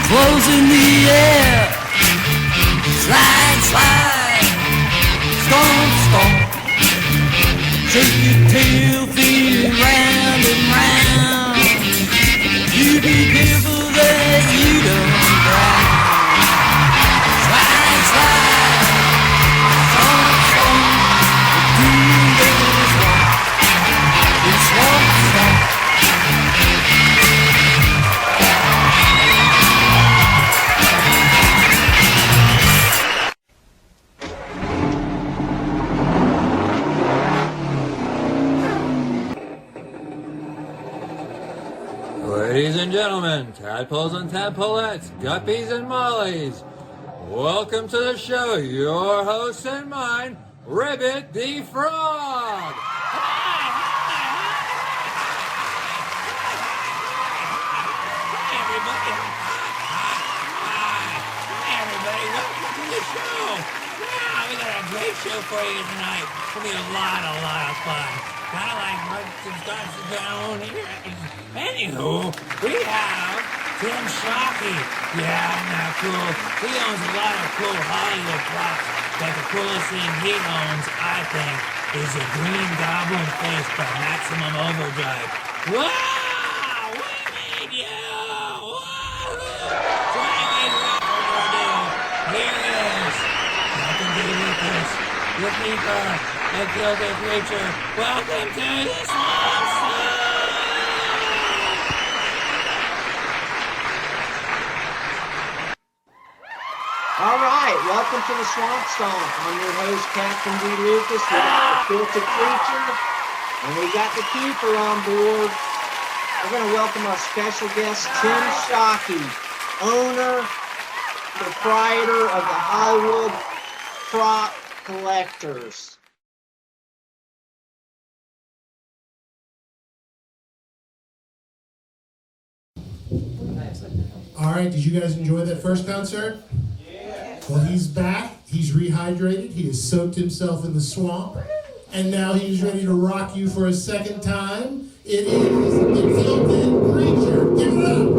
clothes in the air. Slide, slide, stomp, stomp. Shake your tail, feet round and round. You be careful that you don't drown. Slide, slide, stomp, stomp. The green goes swamp. It's swamp, swamp. Ladies and gentlemen, tadpoles and tadpolettes, guppies and mollies, welcome to the show. Your host and mine, Ribbit the Frog. Hi, everybody. Welcome to the show. Yeah, we got a great show for you tonight. It's going to be a lot of fun. Kind of like what starts down here. Anywho, we have Tim Shockey. Yeah, isn't that cool? He owns a lot of cool Hollywood props, but the coolest thing he owns, I think, is a green Goblin face by Maximum Overdrive. Wow! We made you! Woo! So without further ado, here is Captain D. Lucas, the keeper, the guilty creature. Welcome to the Lobster! All right, welcome to the Swamp Stomp. I'm your host, Captain D. Lucas. We got the filthy creature, and we got the keeper on board. We're going to welcome our special guest, Tim Shockey, owner, proprietor of the Hollywood Prop Collectors. All right, did you guys enjoy that first concert? Well, he's back, he's rehydrated, he has soaked himself in the swamp, and now he's ready to rock you for a second time. It is the Filthy Creature. Give it up!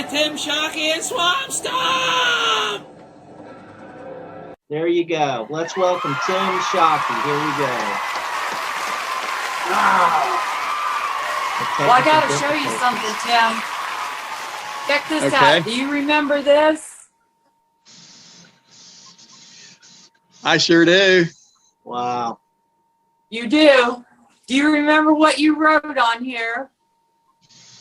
with Tim, Shockey, and Swamp Stomp! There you go. Let's welcome Tim Shockey. Here we go. Well, I got to show you something, Tim. Check this out. Do you remember this? I sure do. Wow. You do? Do you remember what you wrote on here?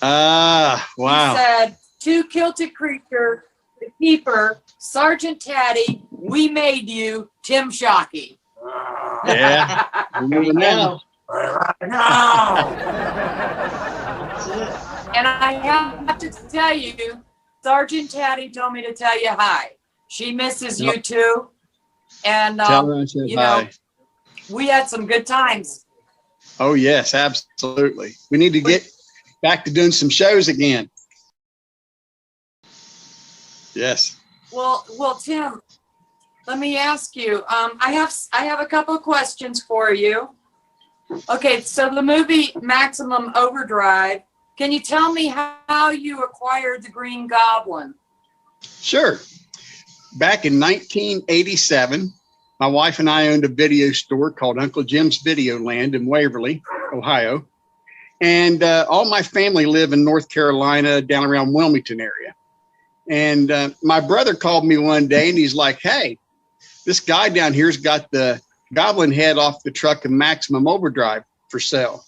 Wow. You said, "To Kilted Creature, the Keeper, Sergeant Taddy, we made you, Tim Shockey." Yeah. There you go. And I have to tell you, Sergeant Taddy told me to tell you hi. She misses you too. And, Tell her I said you hi. know, we had some good times. Oh, yes, absolutely. We need to get back to doing some shows again. Yes. Well, Tim, let me ask you. I have a couple of questions for you. Okay, so the movie Maximum Overdrive. Can you tell me how you acquired the Green Goblin? Sure. Back in 1987, my wife and I owned a video store called Uncle Jim's Video Land in Waverly, Ohio. And all my family live in North Carolina, down around Wilmington area. And my brother called me one day and he's like, "Hey, this guy down here's got the Goblin head off the truck of Maximum Overdrive for sale.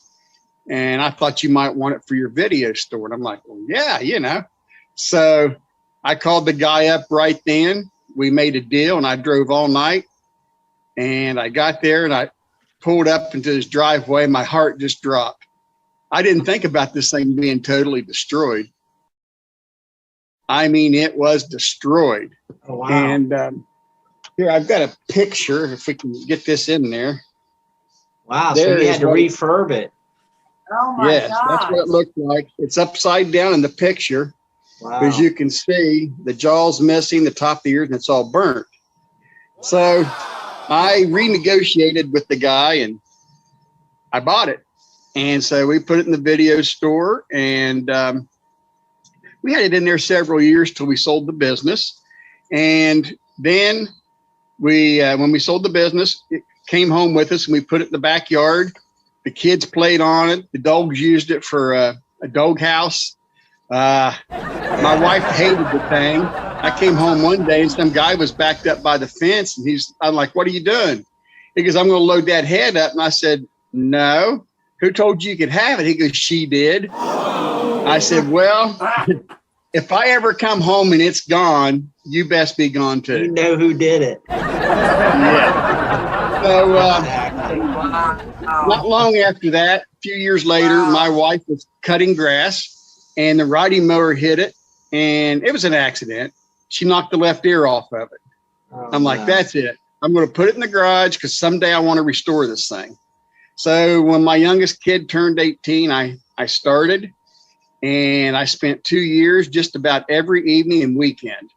And I thought you might want it for your video store." And I'm like, "Well, yeah, you know." So I called the guy up right then. We made a deal and I drove all night. And I got there and I pulled up into his driveway. My heart just dropped. I didn't think about this thing being totally destroyed. I mean, it was destroyed. Oh, wow. And here, I've got a picture, if we can get this in there. Wow, There so you is had to what- refurb it. Oh my Yes, God. that's what it looked like. It's upside down in the picture. Wow. As you can see, the jaw's missing, the top of the ears, and it's all burnt. So I renegotiated with the guy and I bought it. And so we put it in the video store and we had it in there several years till we sold the business. And then when we sold the business, it came home with us and we put it in the backyard. The kids played on it. The dogs used it for a dog house. My wife hated the thing. I came home one day and some guy was backed up by the fence and I'm like, "What are you doing?" He goes, "I'm going to load that head up." And I said, "No. Who told you could have it?" He goes, "She did." I said, "Well, if I ever come home and it's gone, you best be gone You too." know who did it. Yeah. So not long after that, a few years later, my wife was cutting grass and the riding mower hit it and it was an accident. She knocked the left ear off of it. Oh, I'm like, no. "That's it. I'm going to put it in the garage because someday I want to restore this thing." So when my youngest kid turned 18, I started and I spent 2 years just about every evening and weekend.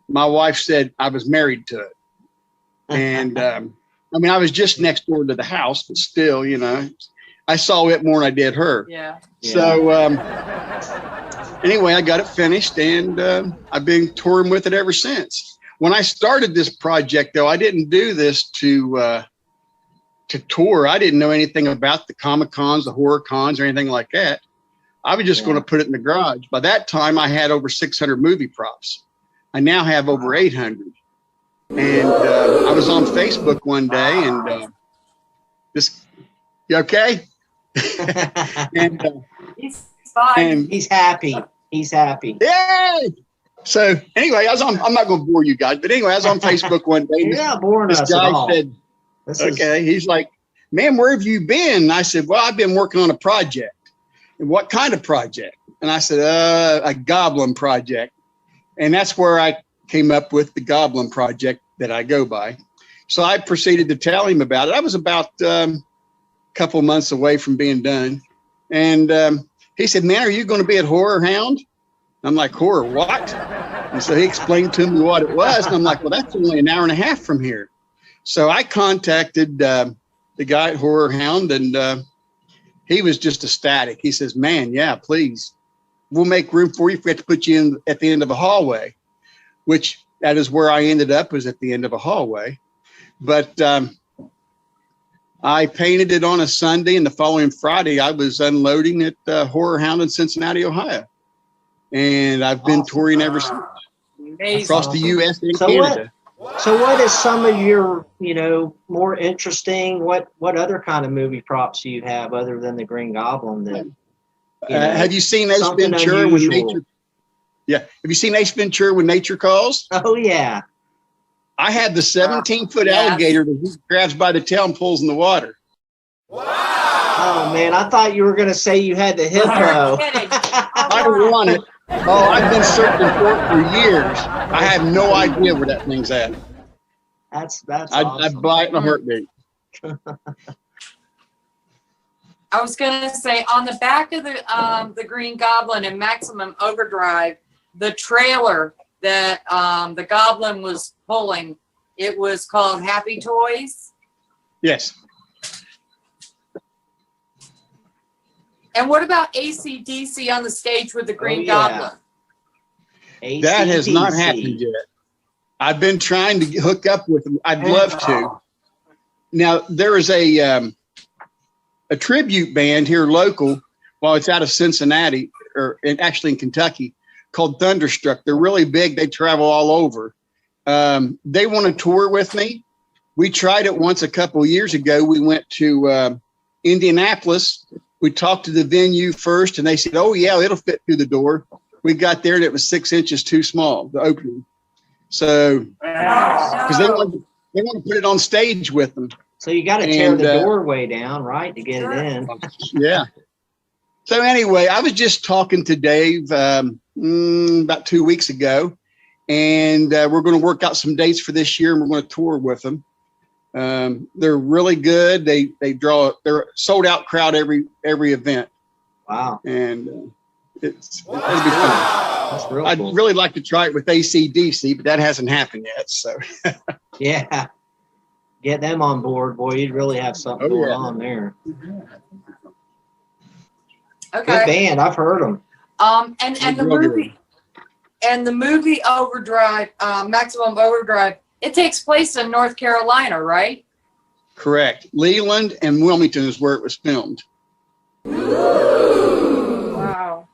My wife said I was married to it. And I mean, I was just next door to the house, but still, you know, I saw it more than I did her. Yeah. So anyway, I got it finished and I've been touring with it ever since. When I started this project, though, I didn't do this to tour. I didn't know anything about the Comic Cons, the horror cons, or anything like that. I was just going to put it in the garage. By that time, I had over 600 movie props. I now have over 800. And I was on Facebook one day and you okay? and He's fine. and He's happy. He's happy. yay! So anyway, I'm not going to bore you guys, but anyway, I was on Facebook one day. You're not boring This us at guy all. said, This is- okay, he's like, "Man, where have you been?" And I said, "Well, I've been working on a project." "And what kind of project?" And I said, "A Goblin project." And that's where I came up with the Goblin project that I go by. So I proceeded to tell him about it. I was about a couple months away from being done. And he said, "Man, are you going to be at Horror Hound?" I'm like, "Horror what?" And so he explained to me what it was. And I'm like, "Well, that's only an hour and a half from here." So I contacted the guy at Horror Hound and he was just ecstatic. He says, "Man, yeah, please." we'll make room for you. If we have to put you in at the end of a hallway, which that is where I ended up, was at the end of a hallway. But I painted it on a Sunday, and the following Friday, I was unloading at Horror Hound in Cincinnati, Ohio. And I've been touring ever since. Amazing. Across the U.S. and So Canada. So what is some of your, more interesting, what other kind of movie props do you have other than the Green Goblin that, have you seen Ace something Ventura when unusual? nature? Yeah. Have you seen Ace Ventura when nature calls? Oh yeah. I had the 17-foot Yes. alligator that he grabs by the tail and pulls in the water. Oh man, I thought you were gonna say you had the hippo. Kidding. I want it. Oh, I've been searching for it for years. I have no idea where that thing's at. That's I'd awesome. buy it in a heartbeat. I was gonna say on the back of the Green Goblin in Maximum Overdrive, the trailer that the Goblin was pulling, it was called Happy Toys. Yes. And what about AC/DC on the stage with the Green yeah. Goblin? That has not AC/DC. happened yet. I've been trying to hook up with them. I'd love to. Now, there is a tribute band here local, well, it's out of Cincinnati, actually in Kentucky, called Thunderstruck. They're really big. They travel all over. They want to tour with me. We tried it once a couple of years ago. We went to Indianapolis. We talked to the venue first, and they said, oh, yeah, it'll fit through the door. We got there, and it was 6 inches too small, the opening. So, because they want to put it on stage with them. So you got to tear the doorway down, right, to get it in. Yeah. So anyway, I was just talking to Dave about 2 weeks ago, and we're going to work out some dates for this year, and we're going to tour with them. They're really good. They're a sold out crowd every event. Wow. And it'll be fun. That's real I'd cool. really like to try it with AC/DC, but that hasn't happened yet. So Yeah. Get them on board, boy. You'd really have something going yeah. on there. Okay. Good band. I've heard them. And the movie Overdrive, Maximum Overdrive, it takes place in North Carolina, right? correct. Leland and Wilmington is where it was filmed. Wow.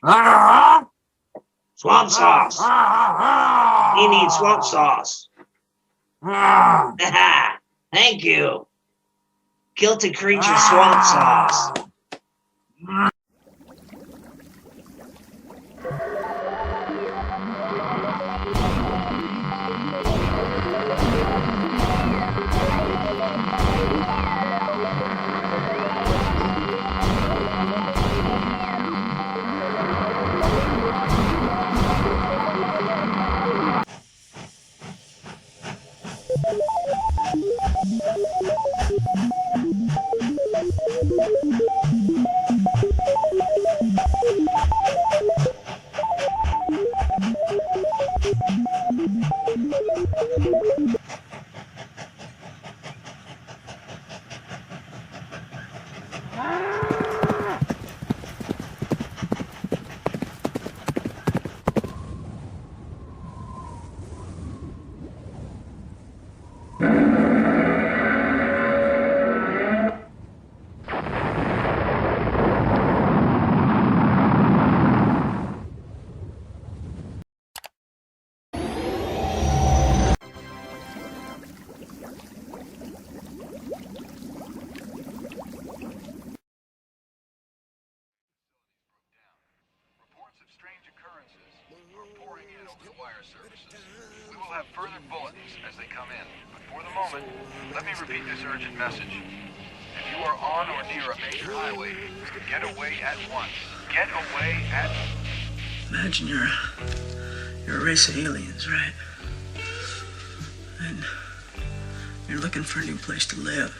Swamp sauce. He needs swamp sauce. Thank you. Guilty creature swamp sauce. We will have further bulletins as they come in, but for the moment, let me repeat this urgent message. If you are on or near a major highway, get away at once. Get away at... Imagine you're a race of aliens, right? And you're looking for a new place to live.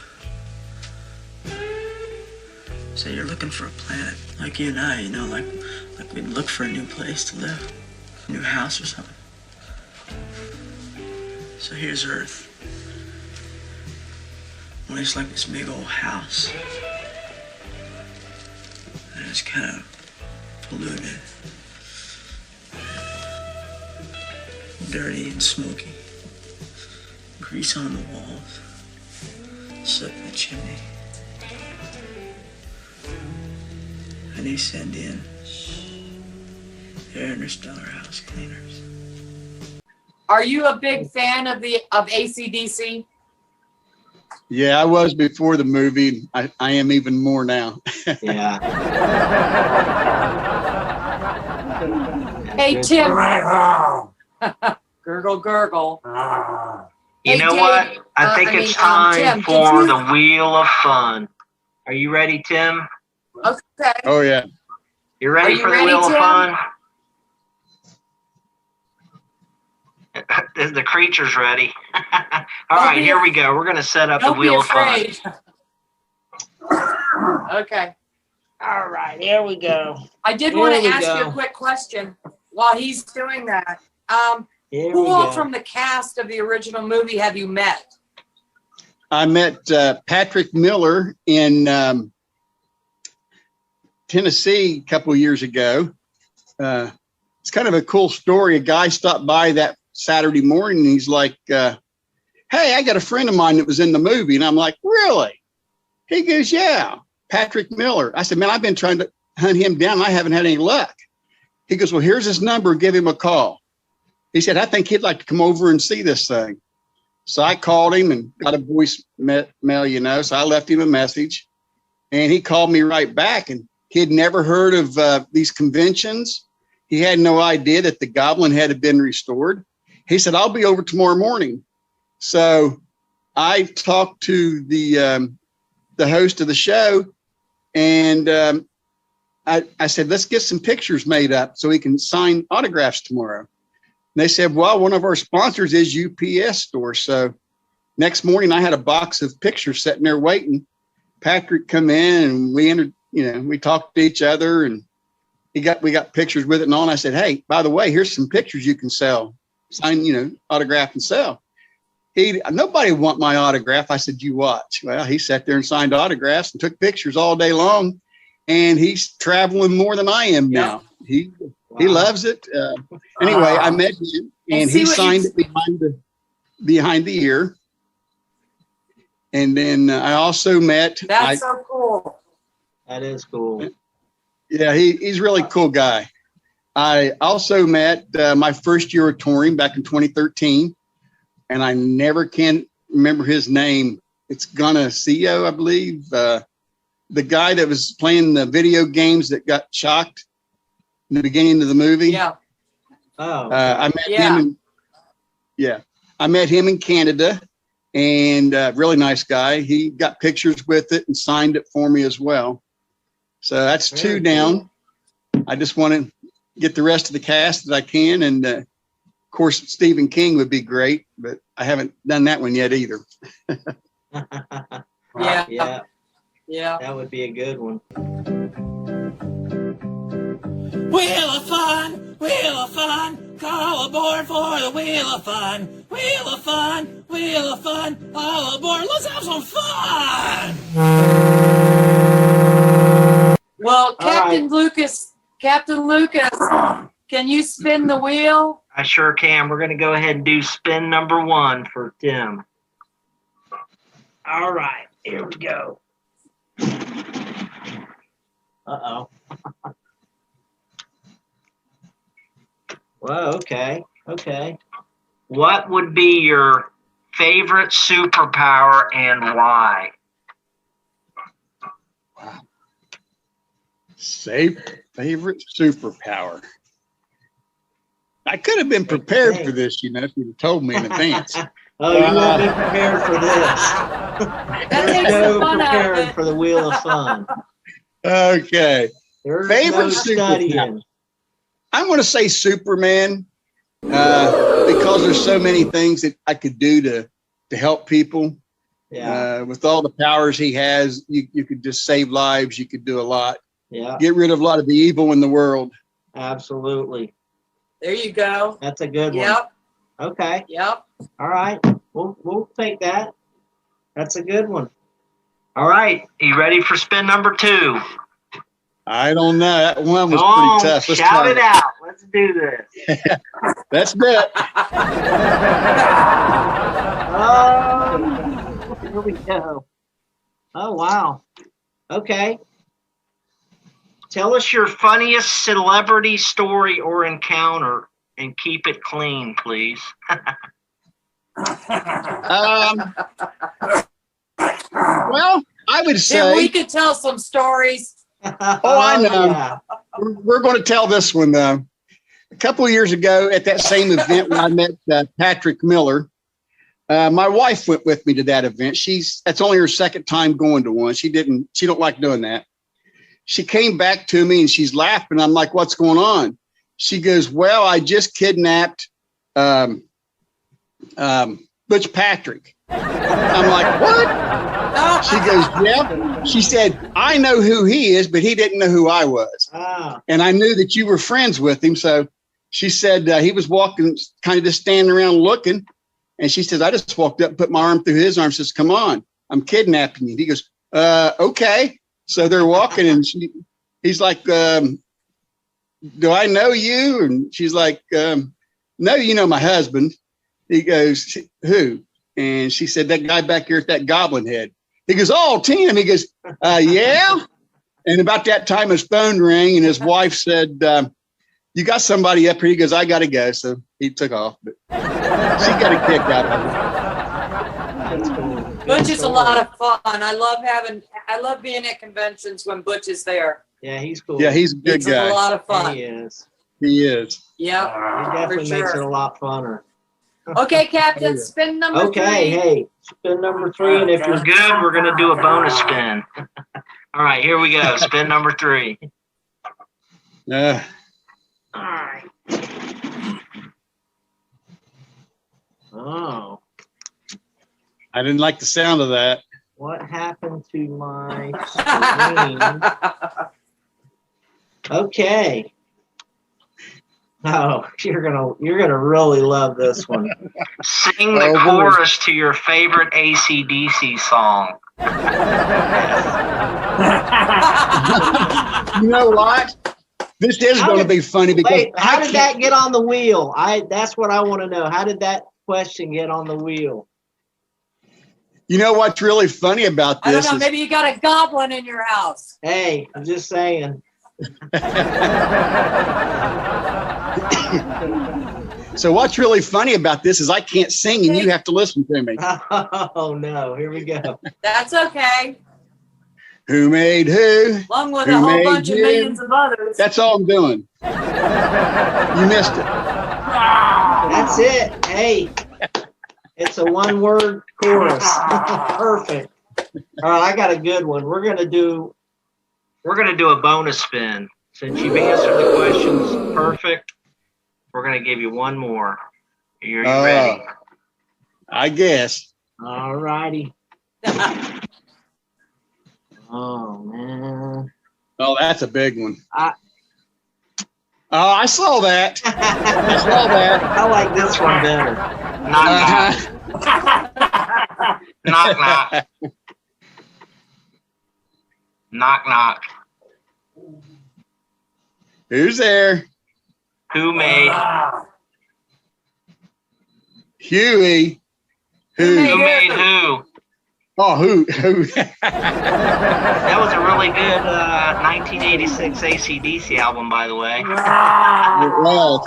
Say you're looking for a planet, like you and I, you know, like we'd look for a new place to live, a new house or something. So here's Earth. Well, it's like this big old house. And it's kind of polluted. Dirty and smoky. Grease on the walls. Soot in the chimney. And they send in their interstellar house cleaners. Are you a big fan of AC/DC? Yeah, I was before the movie. I am even more now. Yeah. Hey, Tim. Gurgle, gurgle. You Hey, know Dave, what? I think it's time Tim, for did you- the Wheel of Fun. Are you ready, Tim? Okay. Oh, yeah. You ready Are you for the ready, Wheel Tim? of Fun? The creature's ready. All Don't right, be- here we go. We're going to set up the Don't be Wheel of Fun. afraid. Okay. All right, here we go. I did Here want to we ask you go. a quick question while he's doing that. Here Who we all go. from the cast of the original movie have you met? I met Patrick Miller in Tennessee a couple of years ago. It's kind of a cool story. A guy stopped by that Saturday morning and he's like, hey, I got a friend of mine that was in the movie. And I'm like, really? He goes, yeah, Patrick Miller. I said, man, I've been trying to hunt him down. And I haven't had any luck. He goes, well, here's his number. Give him a call. He said, I think he'd like to come over and see this thing. So I called him and got a voicemail, you know, so I left him a message and he called me right back and he had never heard of these conventions. He had no idea that the Goblin had been restored. He said, I'll be over tomorrow morning. So I talked to the host of the show and I said, let's get some pictures made up so he can sign autographs tomorrow. And they said, well, one of our sponsors is UPS store. So next morning I had a box of pictures sitting there waiting. Patrick come in and we entered, you know, we talked to each other and we got pictures with it and all. And I said, hey, by the way, here's some pictures you can sell, sign, you know, autograph and sell. Nobody want my autograph. I said, you watch. Well, he sat there and signed autographs and took pictures all day long. And he's traveling more than I am now. He loves it. Anyway, I met him and he signed it behind the ear. And then I also met. That's so cool. That is cool. Yeah, he's a really cool guy. I also met my first year of touring back in 2013, and I never can remember his name. It's Gonaccio, I believe. The guy that was playing the video games that got shocked in the beginning of the movie. Yeah. Oh, I met Yeah. him. I met him in Canada, and really nice guy. He got pictures with it and signed it for me as well. So that's Very 2 down. I just want to get the rest of the cast that I can, and of course Stephen King would be great, but I haven't done that one yet either. Yeah. yeah, Yeah. that would be a good one. Wheel of Fun, Wheel of Fun, call aboard for the Wheel of Fun. Wheel of Fun, Wheel of Fun, all aboard, let's have some fun! Well, All Captain Lucas, can you spin the wheel? I sure can. We're going to go ahead and do spin number 1 for Tim. All right, here we go. Uh-oh. Whoa, okay. What would be your favorite superpower and why? Favorite superpower. I could have been prepared for this, if you'd have told me in advance. Oh, you won't be prepared for this. That There's takes no the fun out of preparing it. for the Wheel of Fun. Okay. There's Favorite no studying. I'm going to say Superman because there's so many things that I could do to help people. Yeah, With all the powers he has, you could just save lives. You could do a lot. yeah, Get rid of a lot of the evil in the world. absolutely. There you go. That's a good one. Yep. Okay. Yep. All right. We'll take that. That's a good one. All right. You ready for spin number 2? I don't know. That one was Come on, pretty tough. Let's shout try it out. Let's do this. That's it. Here we go. Oh, wow. Okay. Tell us your funniest celebrity story or encounter and keep it clean, please. Well, I would Tim, we say, could tell some stories. I know. Yeah. we're going to tell this one though. A couple of years ago at that same event when I met Patrick Miller, my wife went with me to that event. That's only her second time going to one. She don't like doing that. She came back to me and she's laughing. I'm like, what's going on? She goes, well, I just kidnapped Butch Patrick. I'm like, what? She goes, yeah. She said, I know who he is, but he didn't know who I was. Ah, And I knew that you were friends with him. So she said he was walking, kind of just standing around looking. And she says, I just walked up, put my arm through his arm, says, come on, I'm kidnapping you. He goes, okay. So they're walking and he's like, do I know you? And she's like, no, you know my husband. He goes, who? And she said, that guy back here at that Goblin head. He goes, oh, Tim. He goes, yeah. And about that time his phone rang and his wife said, you got somebody up here. He goes, I got to go. So he took off, but she got a kick out of it. that's cool. Butch is a lot of fun. I love being at conventions when Butch is there. Yeah, he's cool. Yeah, he's a good It's guy. a lot of Yeah, fun. he is. He is. Yep. He definitely For makes sure. it a lot funner. Okay, Captain, spin number 3. Okay, hey, spin number 3, and if you're good, we're gonna do a bonus spin. All right, here we go. Spin number 3. Uh, All right. Oh, I didn't like the sound of that. what happened to my screen? Okay. Oh, you're gonna really love this one. Sing the chorus to your favorite AC/DC song. You know what? This is going to be funny because Wait, how did that get on the wheel? That's what I want to know. How did that question get on the wheel? You know what's really funny about I don't this know. is Maybe you got a goblin in your house. Hey, I'm just saying. So what's really funny about this is I can't sing and you have to listen to me. Oh no, here we go. That's okay. Who made who? Along with Who a whole made bunch of you? millions of others. That's all I'm doing. You missed it. That's it. Hey, it's a one-word chorus. Perfect. All right, I got a good one. We're gonna do a bonus spin. Since you've answered the questions perfect, we're gonna give you one more. Are you ready? I guess. All righty. Oh man. Oh, that's a big one. I saw that. I saw that. I like this one better. Knock, knock. Knock, knock. Who's there? Who made? Huey. Who? Who made who? Oh, who? That was a really good 1986 AC/DC album, by the way. Well,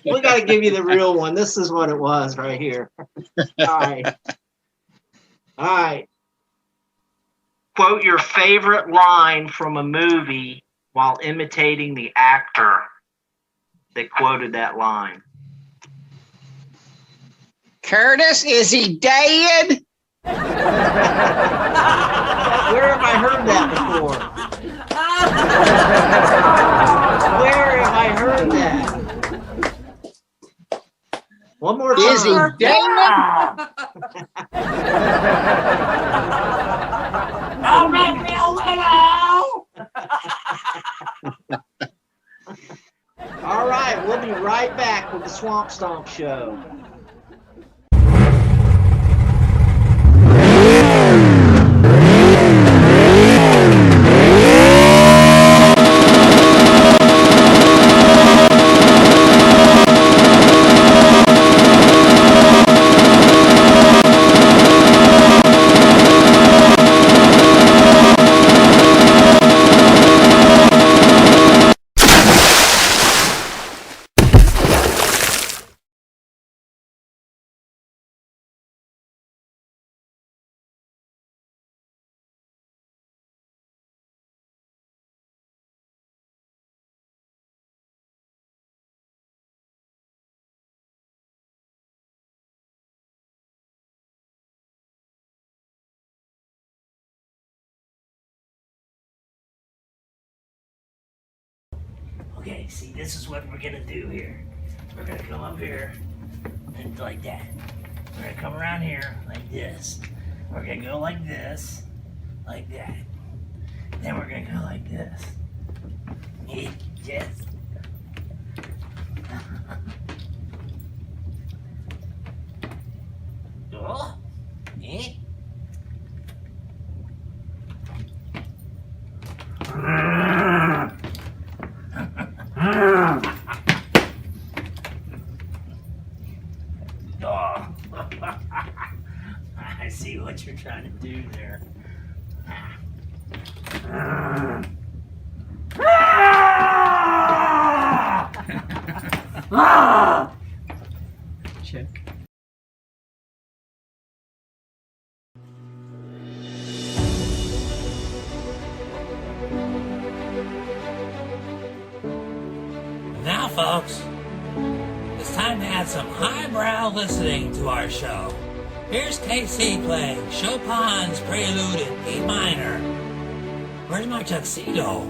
We got to give you the real one. This is what it was right here. All right. All right. Quote your favorite line from a movie while imitating the actor that quoted that line. Curtis, is he dead? Where have I heard that before? Where have I heard that? One more time. Is he dead? Don't make me a widow! All right, we'll be right back with the Swamp Stomp Show. Okay, see, this is what we're gonna do here. We're gonna come up here and like that. We're gonna come around here like this. We're gonna go like this, like that. Then we're gonna go like this. Yes. Oh, eh? Oh. I see what you're trying to do there. Check. Now, folks, it's time to add some highbrow listening to our show. Here's KC playing Chopin's Prelude in E minor. Where's my tuxedo?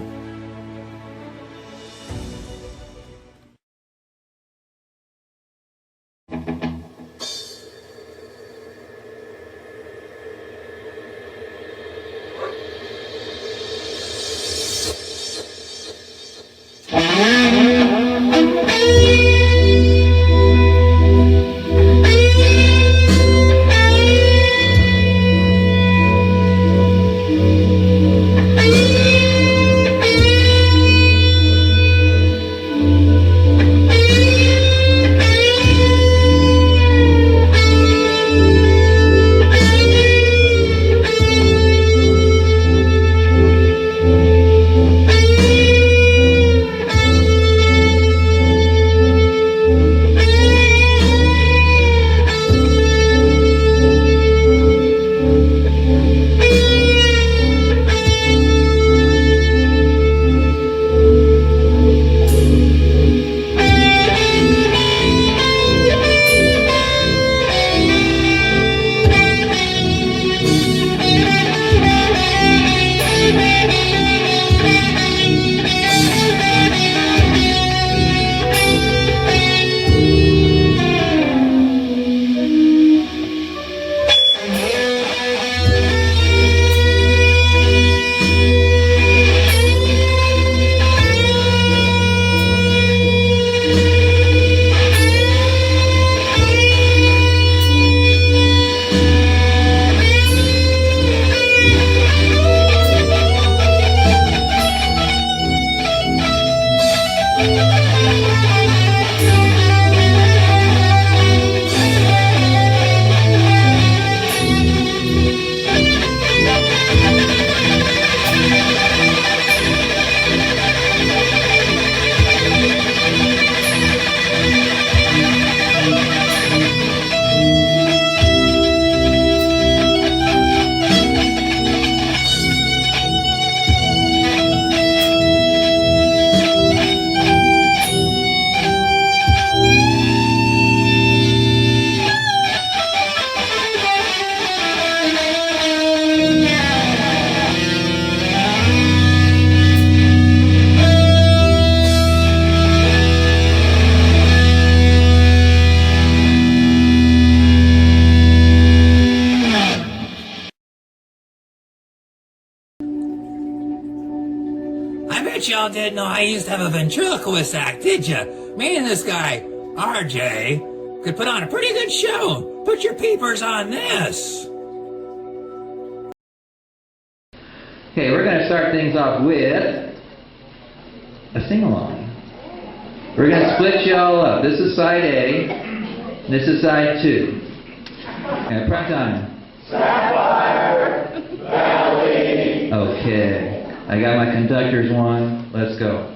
y'all didn't know I used to have a ventriloquist act, did you? Me and this guy, RJ, could put on a pretty good show. Put your peepers on this. Okay, we're going to start things off with a sing-along. We're going to split you all up. This is side A. This is side 2. And prime time. Sapphire Valley. Okay. I got my conductor's one. Let's go.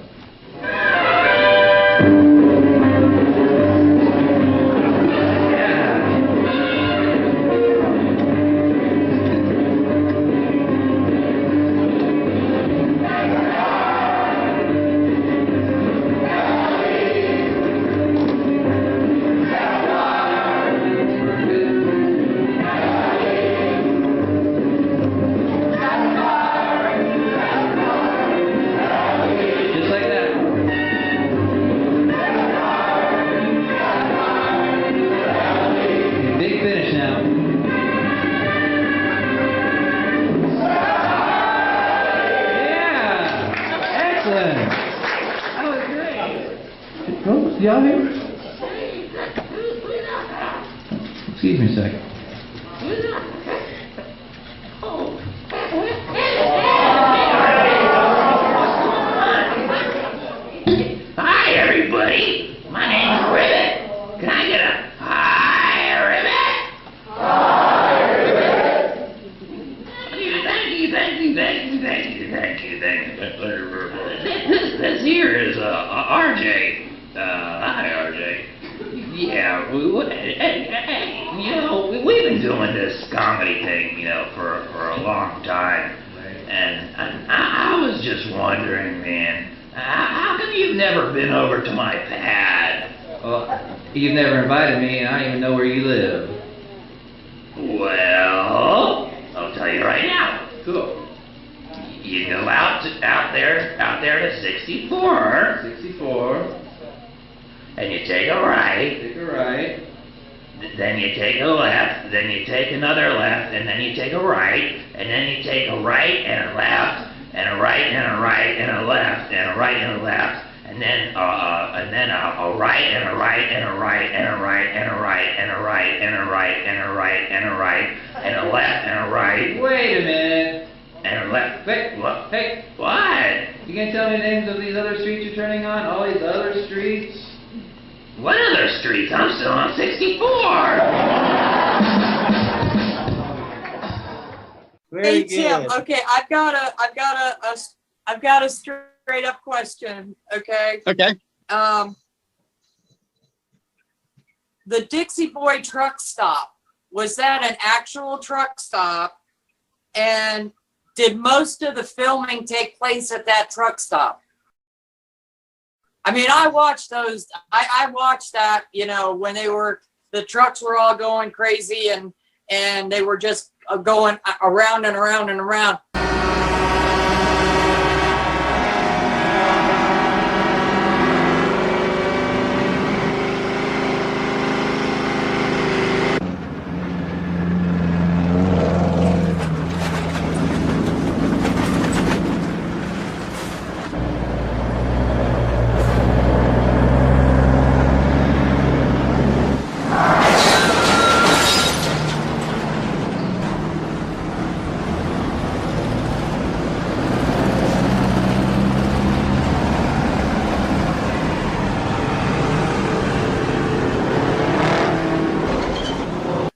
Y'all here? Excuse me a second. Hi, everybody. My name's Ribbit. Can I get a hi, Ribbit? Hi, Ribbit. Thank you. This here is RJ. Hi, RJ. Yeah, we've been doing this comedy thing, for a long time. And I was just wondering, man, how come you've never been over to my pad? Well, you've never invited me, and I don't even know where you live. Well, I'll tell you right now. Cool. You go out there to 64. 64. And you take a right. Take a right. Then you take a left. Then you take another left. And then you take a right. And then you take a right and a left. And a right and a right and a left. And a right and a left. And then a right and a right and a right and a right and a right and a right and a right and a right and a right and a left and a right. Wait a minute. And a left. Hey, what? Hey, what? You gonna tell me the names of these other streets you're turning on? All these other streets? What other streets? I'm still on 64. Very Hey Tim, good. okay, I've got a straight up question. Okay. Okay. The Dixie Boy truck stop, was that an actual truck stop? And did most of the filming take place at that truck stop? I mean, I watched those. I watched that, when the trucks were all going crazy and they were just going around and around and around.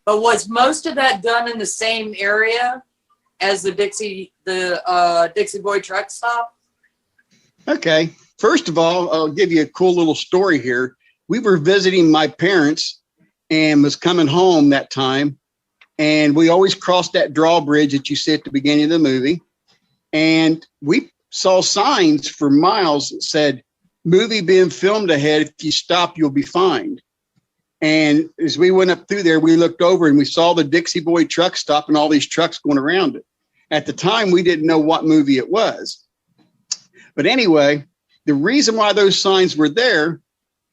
But was most of that done in the same area as the Dixie Boy truck stop? Okay. First of all, I'll give you a cool little story here. We were visiting my parents and was coming home that time. And we always crossed that drawbridge that you see at the beginning of the movie. And we saw signs for miles that said, movie being filmed ahead. If you stop, you'll be fined. And as we went up through there, we looked over and we saw the Dixie Boy truck stop and all these trucks going around it. At the time, we didn't know what movie it was. But anyway, the reason why those signs were there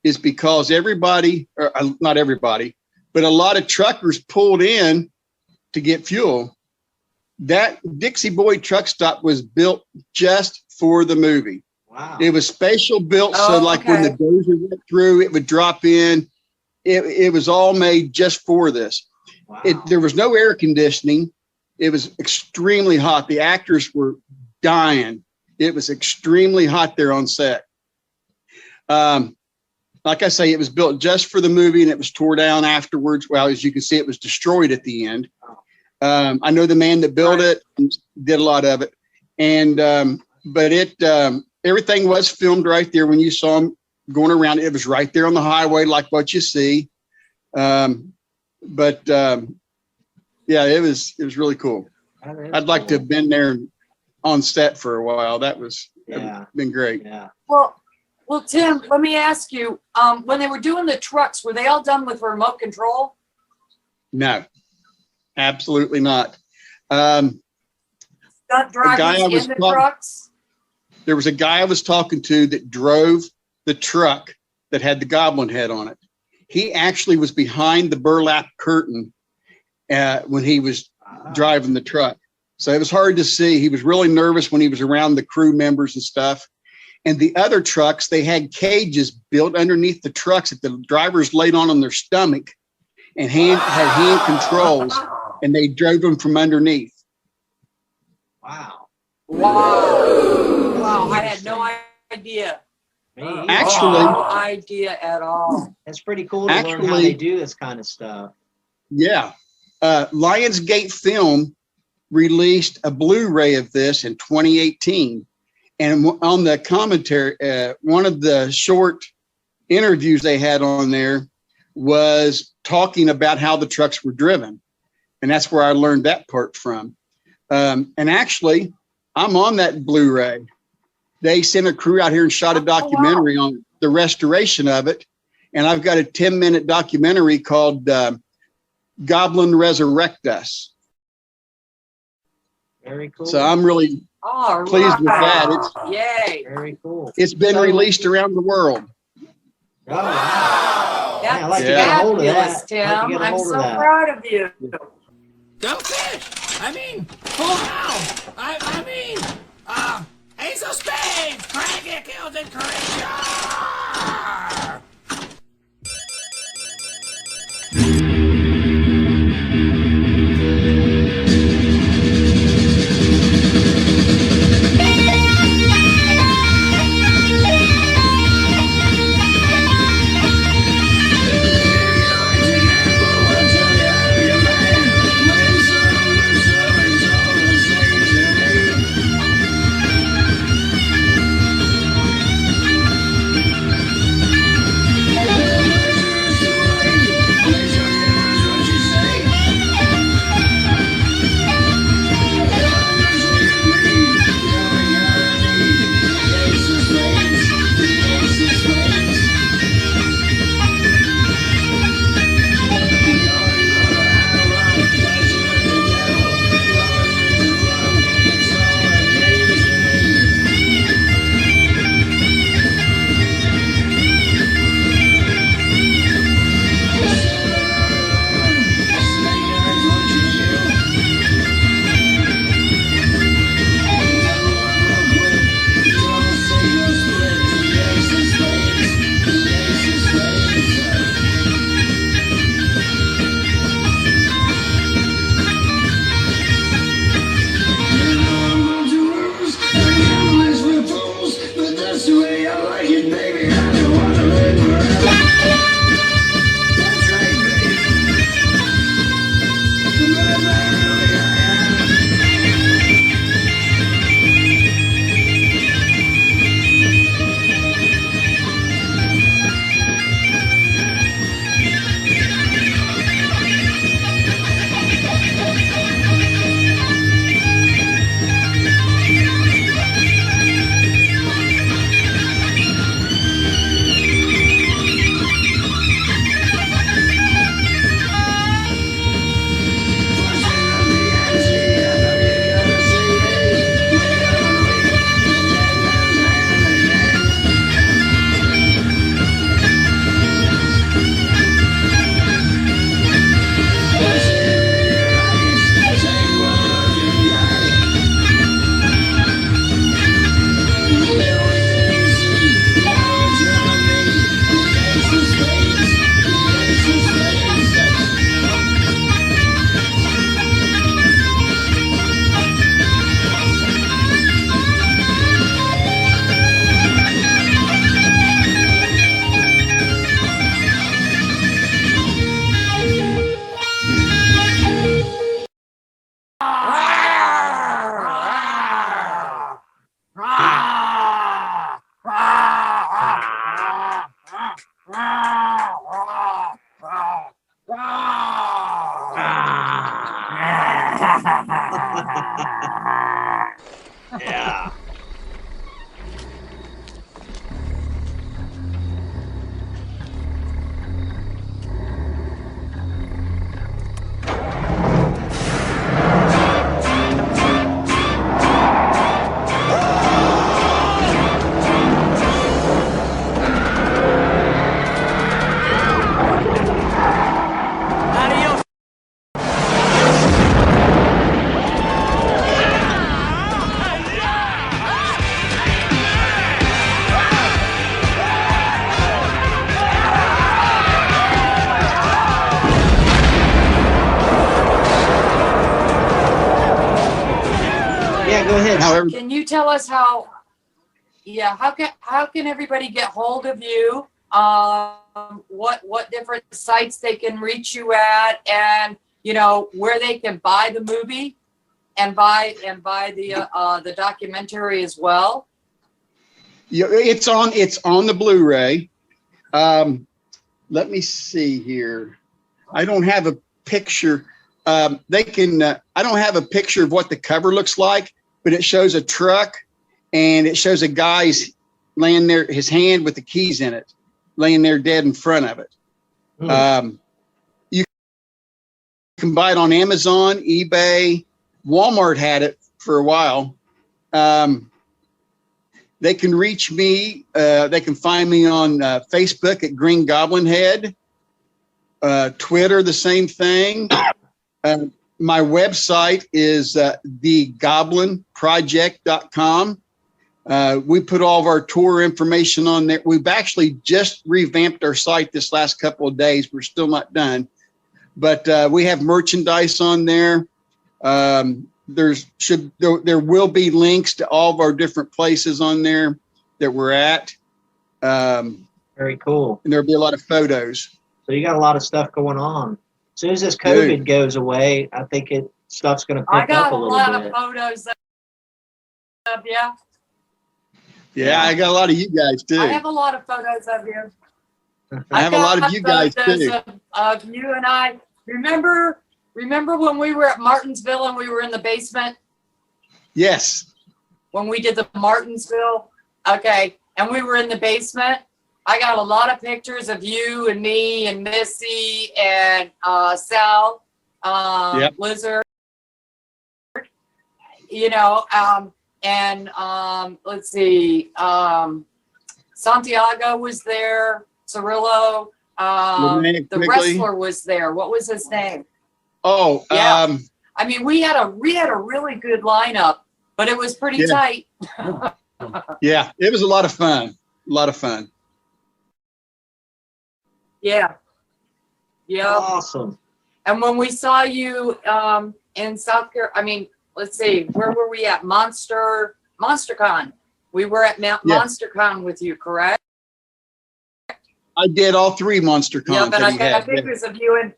is because everybody, or not everybody, but a lot of truckers pulled in to get fuel. That Dixie Boy truck stop was built just for the movie. Wow. It was spatial built, so Oh, like when the okay. dozer went through, it would drop in. It was all made just for this. Wow. There was no air conditioning. It was extremely hot. The actors were dying. It was extremely hot there on set. Like I say, it was built just for the movie, and it was tore down afterwards. Well, as you can see, it was destroyed at the end. I know the man that built it and did a lot of it, and but everything was filmed right there. When you saw him going around, it was right there on the highway, like what you see. Yeah, it was really cool. I'd like to have been there on set for a while. That would have been great. Yeah. Well, Tim, let me ask you, when they were doing the trucks, were they all done with remote control? No, absolutely not. Stunt drivers in the trucks? There was a guy I was talking to that drove the truck that had the Goblin head on it. He actually was behind the burlap curtain when he was driving the truck. So it was hard to see. He was really nervous when he was around the crew members and stuff. And the other trucks, they had cages built underneath the trucks that the drivers laid on their stomach and had hand controls, and they drove them from underneath. Wow. Wow, I had no idea. Actually, no idea at all. That's pretty cool to learn how they do this kind of stuff. Yeah. Lionsgate Film released a Blu-ray of this in 2018. And on the commentary, one of the short interviews they had on there was talking about how the trucks were driven. And that's where I learned that part from. And actually, I'm on that Blu-ray. They sent a crew out here and shot a documentary on the restoration of it. And I've got a 10-minute documentary called Goblin Resurrect Us. Very cool. So I'm really pleased with that. Yay. Very cool. It's been released around the world. Oh, wow. That's I'd like to get a hold of fabulous, that. Tim. I'm so proud of you. Go fish! I mean, full house! I mean, Ace of Spades! Crank it, kills it, creature! Yeah. Yeah, go ahead. However, Can you tell us how? Yeah, how can everybody get hold of you? What different sites they can reach you at, and where they can buy the movie, and buy the documentary as well. yeah, it's on the Blu-ray. Let me see here. I don't have a picture. I don't have a picture of what the cover looks like, but it shows a truck and it shows a guy's laying there, his hand with the keys in it, laying there dead in front of it. You can buy it on Amazon, eBay. Walmart had it for a while. They can reach me. They can find me on Facebook at Green Goblin Head. Twitter, the same thing. My website is thegoblinproject.com. We put all of our tour information on there. We've actually just revamped our site this last couple of days. We're still not done, but we have merchandise on there. There will be links to all of our different places on there that we're at. Very cool. And there'll be a lot of photos. So you got a lot of stuff going on. As soon as this COVID goes away, I think stuff's going to I pick got up a a little lot bit. of photos of you. Yeah, I got a lot of you guys too. I have a lot of photos of you. I have a lot of you guys too. Of you and I. Remember when we were at Martinsville and we were in the basement? Yes. When we did the Martinsville? Okay. And we were in the basement. I got a lot of pictures of you and me and Missy and Sal, Blizzard, let's see, Santiago was there, Cirillo, the wrestler was there. What was his name? Oh, yeah. I mean, we had a really good lineup, but it was pretty tight. Yeah, it was a lot of fun. A lot of fun. Yeah. Yeah. Awesome. And when we saw you in South Carolina, let's see, where were we at? MonsterCon. We were at MonsterCon with you, correct? I did all three MonsterCons. Yeah, but I got pictures of you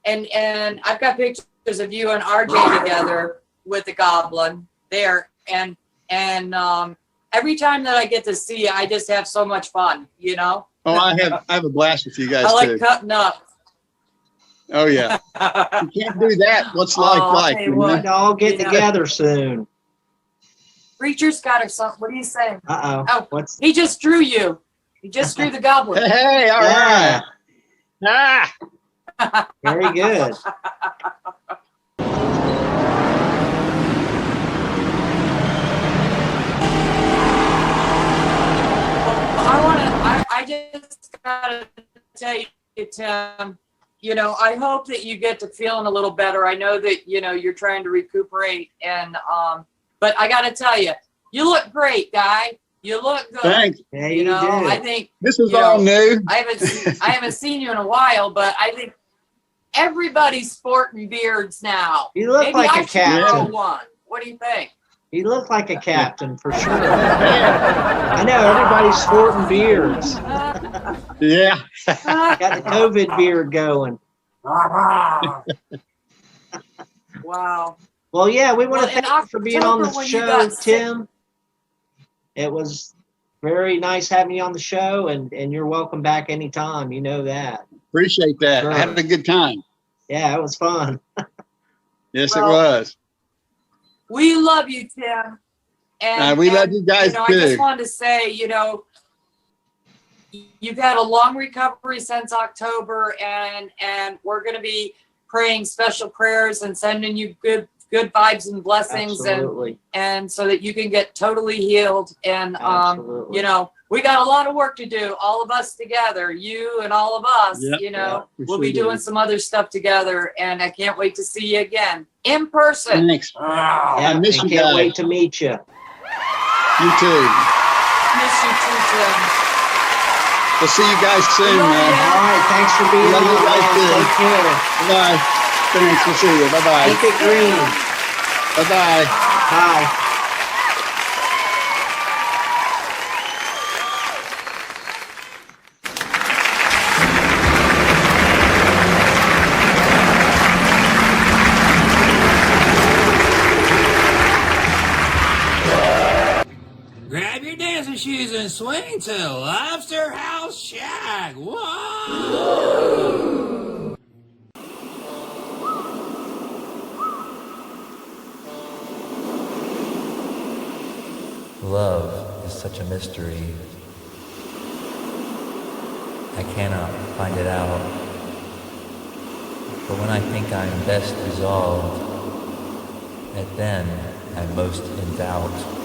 and I've got pictures of you and RJ together with the Goblin there, and every time that I get to see you, I just have so much fun, Oh, I have a blast with you guys I like too. cutting up. Oh yeah, you can't do that. What's life like? We can all get together soon. Preacher's got her something. What are you saying? Oh, he just drew you. He just drew the Goblin. Hey, all right. Ah. Very good. I just gotta tell you, Tim, I hope that you get to feeling a little better. I know that, you're trying to recuperate but I gotta tell you, you look great, guy. You look good. Thanks. Yeah, you do. I think this is all new. I haven't seen you in a while, but I think everybody's sporting beards now. You look like a captain. One. What do you think? He looked like a captain for sure. I know everybody's sporting beards. Yeah. Got the COVID beard going. Wow. Well, yeah, we want to thank you for being on the show, Tim. It was very nice having you on the show, and you're welcome back anytime. You know that. Appreciate that. Sure. I had a good time. Yeah, it was fun. Yes, Well, it was. We love you, Tim. And We love you guys I too. just wanted to say, you've had a long recovery since October, and we're going to be praying special prayers and sending you good vibes and blessings, Absolutely. and so that you can get totally healed. And Absolutely. we got a lot of work to do, all of us together, you and all of us. Yep. We'll be doing some other stuff together, and I can't wait to see you again in person. Thanks. Yeah, I miss you can't guys. wait to meet you. You too. Miss you too, Tim. We'll see you guys soon, Love man. you. All right, thanks for being Love on. you guys man. too. Take care. Bye. Thanks. We'll see you. Bye-bye. Keep it green. Bye-bye. Bye. Grab your dancing shoes and swing to Lobster House Shag. Whoa! Love is such a mystery. I cannot find it out. But when I think I'm best resolved, then I'm most in doubt.